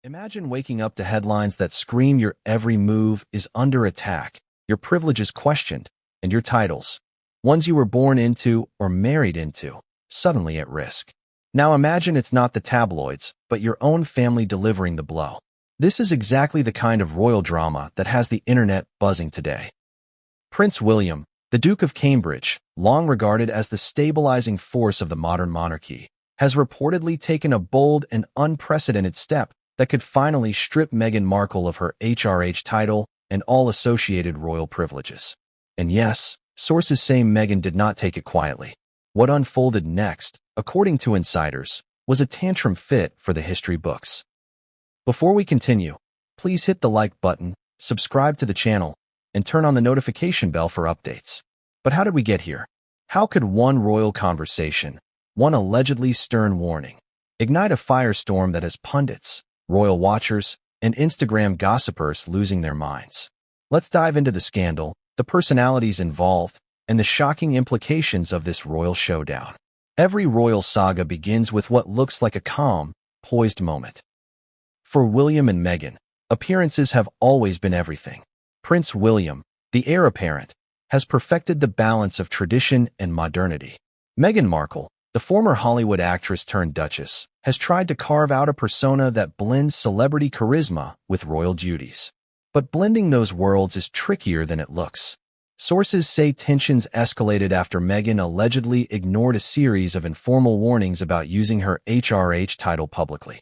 Imagine waking up to headlines that scream your every move is under attack, your privileges questioned, and your titles, ones you were born into or married into, suddenly at risk. Now imagine it's not the tabloids, but your own family delivering the blow. This is exactly the kind of royal drama that has the internet buzzing today. Prince William, the Duke of Cambridge, long regarded as the stabilizing force of the modern monarchy, has reportedly taken a bold and unprecedented step that could finally strip Meghan Markle of her HRH title and all associated royal privileges. And yes, sources say Meghan did not take it quietly. What unfolded next, according to insiders, was a tantrum fit for the history books. Before we continue, please hit the like button, subscribe to the channel, and turn on the notification bell for updates. But how did we get here? How could one royal conversation, one allegedly stern warning, ignite a firestorm that has pundits, royal watchers, and Instagram gossipers losing their minds? Let's dive into the scandal, the personalities involved, and the shocking implications of this royal showdown. Every royal saga begins with what looks like a calm, poised moment. For William and Meghan, appearances have always been everything. Prince William, the heir apparent, has perfected the balance of tradition and modernity. Meghan Markle, the former Hollywood actress turned duchess, has tried to carve out a persona that blends celebrity charisma with royal duties. But blending those worlds is trickier than it looks. Sources say tensions escalated after Meghan allegedly ignored a series of informal warnings about using her HRH title publicly.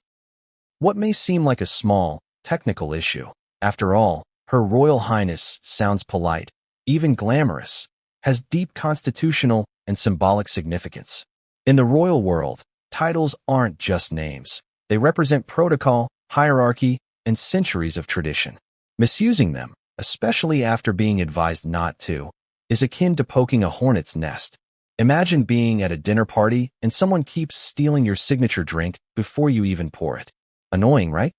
What may seem like a small, technical issue, after all, Her Royal Highness sounds polite, even glamorous, has deep constitutional and symbolic significance. In the royal world, titles aren't just names. They represent protocol, hierarchy, and centuries of tradition. Misusing them, especially after being advised not to, is akin to poking a hornet's nest. Imagine being at a dinner party and someone keeps stealing your signature drink before you even pour it. Annoying, right?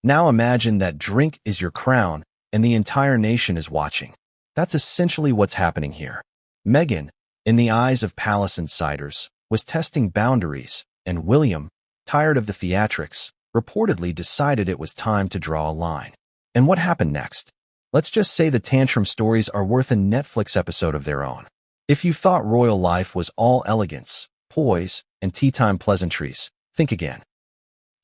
Now imagine that drink is your crown and the entire nation is watching. That's essentially what's happening here. Meghan, in the eyes of palace insiders, was testing boundaries, and William, tired of the theatrics, reportedly decided it was time to draw a line. And what happened next? Let's just say the tantrum stories are worth a Netflix episode of their own. If you thought royal life was all elegance, poise, and tea-time pleasantries, think again.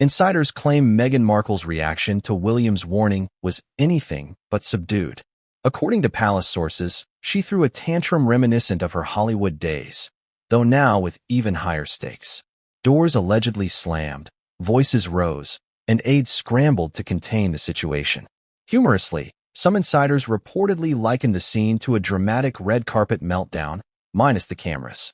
Insiders claim Meghan Markle's reaction to William's warning was anything but subdued. According to palace sources, she threw a tantrum reminiscent of her Hollywood days, though now with even higher stakes. Doors allegedly slammed, voices rose, and aides scrambled to contain the situation. Humorously, some insiders reportedly likened the scene to a dramatic red carpet meltdown, minus the cameras.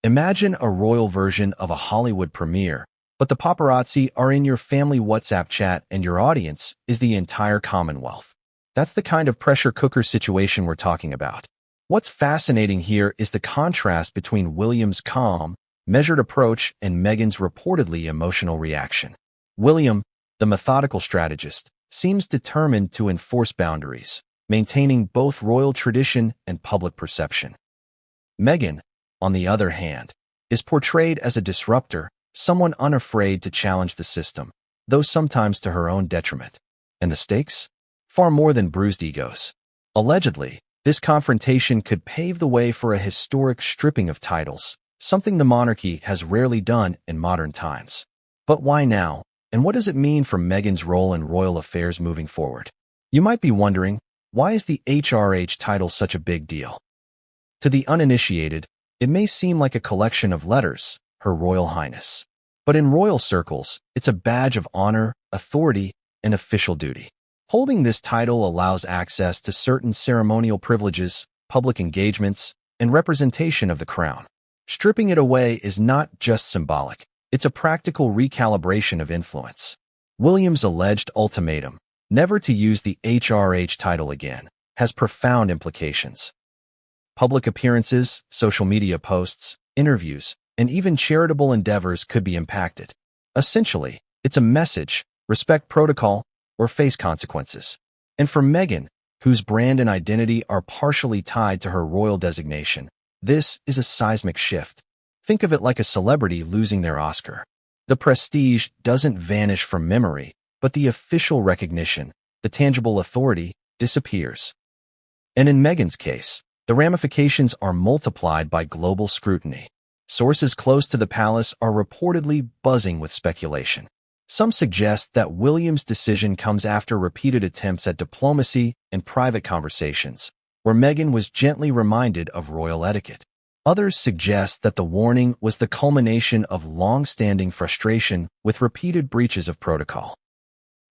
Imagine a royal version of a Hollywood premiere, but the paparazzi are in your family WhatsApp chat and your audience is the entire Commonwealth. That's the kind of pressure cooker situation we're talking about. What's fascinating here is the contrast between William's calm, measured approach and Meghan's reportedly emotional reaction. William, the methodical strategist, seems determined to enforce boundaries, maintaining both royal tradition and public perception. Meghan, on the other hand, is portrayed as a disruptor, someone unafraid to challenge the system, though sometimes to her own detriment. And the stakes? Far more than bruised egos. Allegedly, this confrontation could pave the way for a historic stripping of titles, something the monarchy has rarely done in modern times. But why now? And what does it mean for Meghan's role in royal affairs moving forward? You might be wondering, why is the HRH title such a big deal? To the uninitiated, it may seem like a collection of letters, Her Royal Highness. But in royal circles, it's a badge of honor, authority, and official duty. Holding this title allows access to certain ceremonial privileges, public engagements, and representation of the crown. Stripping it away is not just symbolic. It's a practical recalibration of influence. William's alleged ultimatum, never to use the HRH title again, has profound implications. Public appearances, social media posts, interviews, and even charitable endeavors could be impacted. Essentially, it's a message, respect protocol, or face consequences. And for Meghan, whose brand and identity are partially tied to her royal designation, this is a seismic shift. Think of it like a celebrity losing their Oscar. The prestige doesn't vanish from memory, but the official recognition, the tangible authority, disappears. And in Meghan's case, the ramifications are multiplied by global scrutiny. Sources close to the palace are reportedly buzzing with speculation. Some suggest that William's decision comes after repeated attempts at diplomacy and private conversations, where Meghan was gently reminded of royal etiquette. Others suggest that the warning was the culmination of long-standing frustration with repeated breaches of protocol.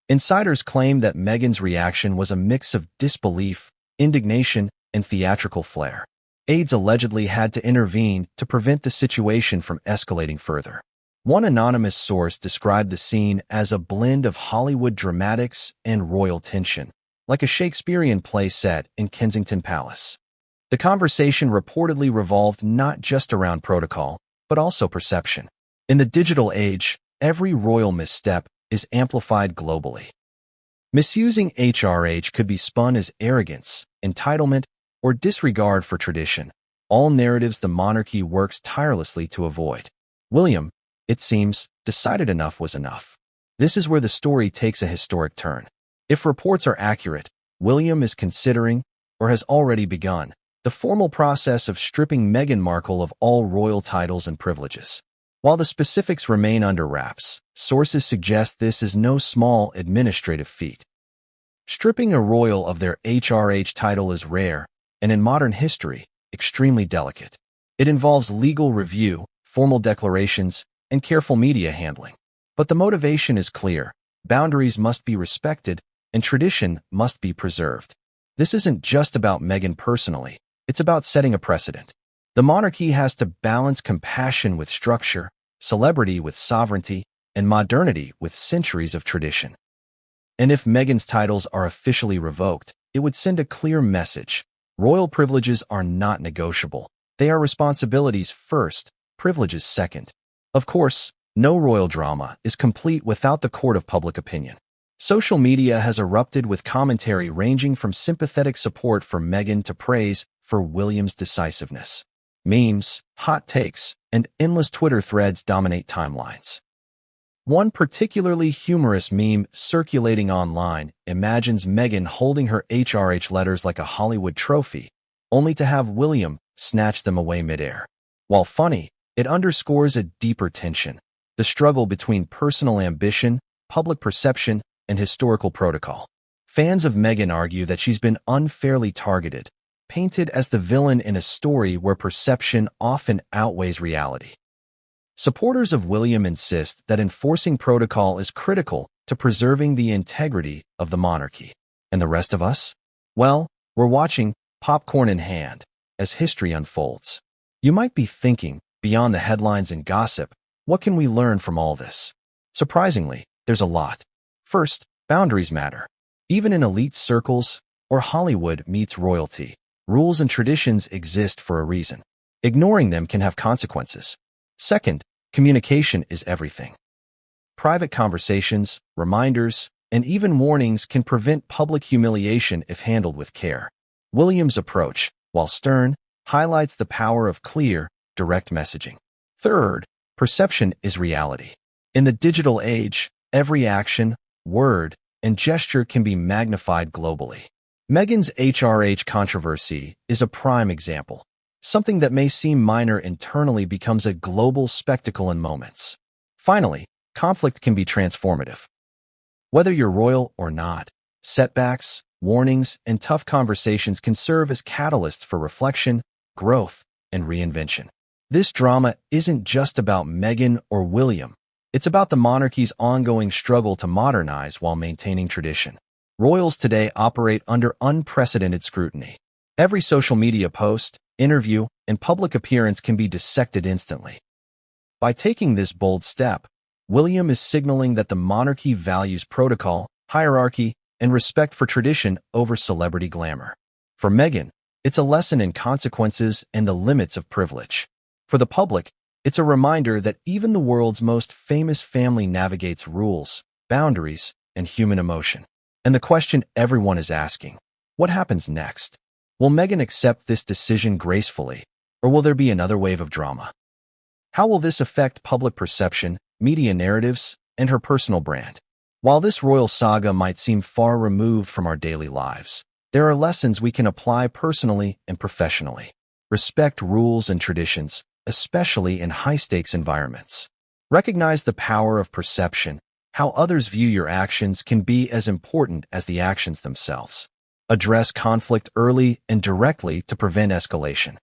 Insiders claim that Meghan's reaction was a mix of disbelief, indignation, and theatrical flair. Aides allegedly had to intervene to prevent the situation from escalating further. One anonymous source described the scene as a blend of Hollywood dramatics and royal tension, like a Shakespearean play set in Kensington Palace. The conversation reportedly revolved not just around protocol, but also perception. In the digital age, every royal misstep is amplified globally. Misusing HRH could be spun as arrogance, entitlement, or disregard for tradition, all narratives the monarchy works tirelessly to avoid. William, it seems, decided enough was enough. This is where the story takes a historic turn. If reports are accurate, William is considering, or has already begun, the formal process of stripping Meghan Markle of all royal titles and privileges. While the specifics remain under wraps, sources suggest this is no small administrative feat. Stripping a royal of their HRH title is rare, and in modern history, extremely delicate. It involves legal review, formal declarations, and careful media handling. But the motivation is clear: boundaries must be respected, and tradition must be preserved. This isn't just about Meghan personally, it's about setting a precedent. The monarchy has to balance compassion with structure, celebrity with sovereignty, and modernity with centuries of tradition. And if Meghan's titles are officially revoked, it would send a clear message. Royal privileges are not negotiable. They are responsibilities first, privileges second. Of course, no royal drama is complete without the court of public opinion. Social media has erupted with commentary ranging from sympathetic support for Meghan to praise for William's decisiveness. Memes, hot takes, and endless Twitter threads dominate timelines. One particularly humorous meme circulating online imagines Meghan holding her HRH letters like a Hollywood trophy, only to have William snatch them away midair. While funny, it underscores a deeper tension: the struggle between personal ambition, public perception, and historical protocol. Fans of Meghan argue that she's been unfairly targeted, painted as the villain in a story where perception often outweighs reality. Supporters of William insist that enforcing protocol is critical to preserving the integrity of the monarchy. And the rest of us? Well, we're watching, popcorn in hand, as history unfolds. You might be thinking, beyond the headlines and gossip, what can we learn from all this? Surprisingly, there's a lot. First, boundaries matter. Even in elite circles, or Hollywood meets royalty, rules and traditions exist for a reason. Ignoring them can have consequences. Second, communication is everything. Private conversations, reminders, and even warnings can prevent public humiliation if handled with care. William's approach, while stern, highlights the power of clear, direct messaging. Third, perception is reality. In the digital age, every action, word, and gesture can be magnified globally. Meghan's HRH controversy is a prime example. Something that may seem minor internally becomes a global spectacle in moments. Finally, conflict can be transformative. Whether you're royal or not, setbacks, warnings, and tough conversations can serve as catalysts for reflection, growth, and reinvention. This drama isn't just about Meghan or William. It's about the monarchy's ongoing struggle to modernize while maintaining tradition. Royals today operate under unprecedented scrutiny. Every social media post, interview, and public appearance can be dissected instantly. By taking this bold step, William is signaling that the monarchy values protocol, hierarchy, and respect for tradition over celebrity glamour. For Meghan, it's a lesson in consequences and the limits of privilege. For the public, it's a reminder that even the world's most famous family navigates rules, boundaries, and human emotion. And the question everyone is asking: what happens next? Will Meghan accept this decision gracefully, or will there be another wave of drama? How will this affect public perception, media narratives, and her personal brand. While this royal saga might seem far removed from our daily lives, there are lessons we can apply personally and professionally. Respect rules and traditions, especially in high-stakes environments. Recognize the power of perception. How others view your actions can be as important as the actions themselves. Address conflict early and directly to prevent escalation.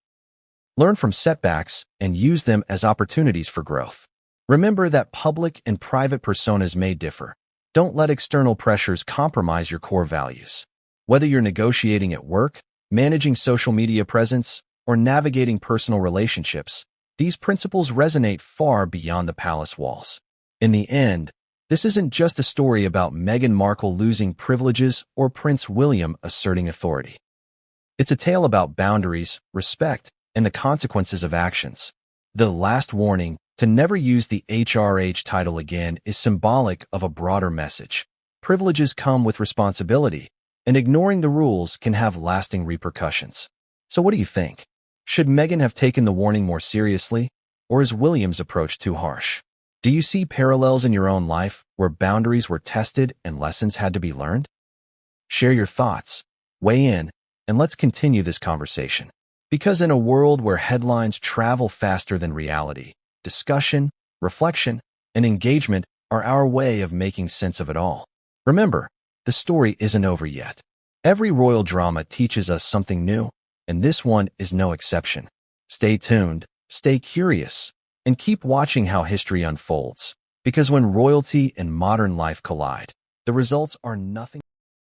Learn from setbacks and use them as opportunities for growth. Remember that public and private personas may differ. Don't let external pressures compromise your core values. Whether you're negotiating at work, managing social media presence, or navigating personal relationships, these principles resonate far beyond the palace walls. In the end, this isn't just a story about Meghan Markle losing privileges or Prince William asserting authority. It's a tale about boundaries, respect, and the consequences of actions. The last warning, to never use the HRH title again, is symbolic of a broader message. Privileges come with responsibility, and ignoring the rules can have lasting repercussions. So what do you think? Should Meghan have taken the warning more seriously, or is William's approach too harsh? Do you see parallels in your own life where boundaries were tested and lessons had to be learned? Share your thoughts, weigh in, and let's continue this conversation. Because in a world where headlines travel faster than reality, discussion, reflection, and engagement are our way of making sense of it all. Remember, the story isn't over yet. Every royal drama teaches us something new, and this one is no exception. Stay tuned, stay curious, and keep watching how history unfolds, because when royalty and modern life collide, the results are nothing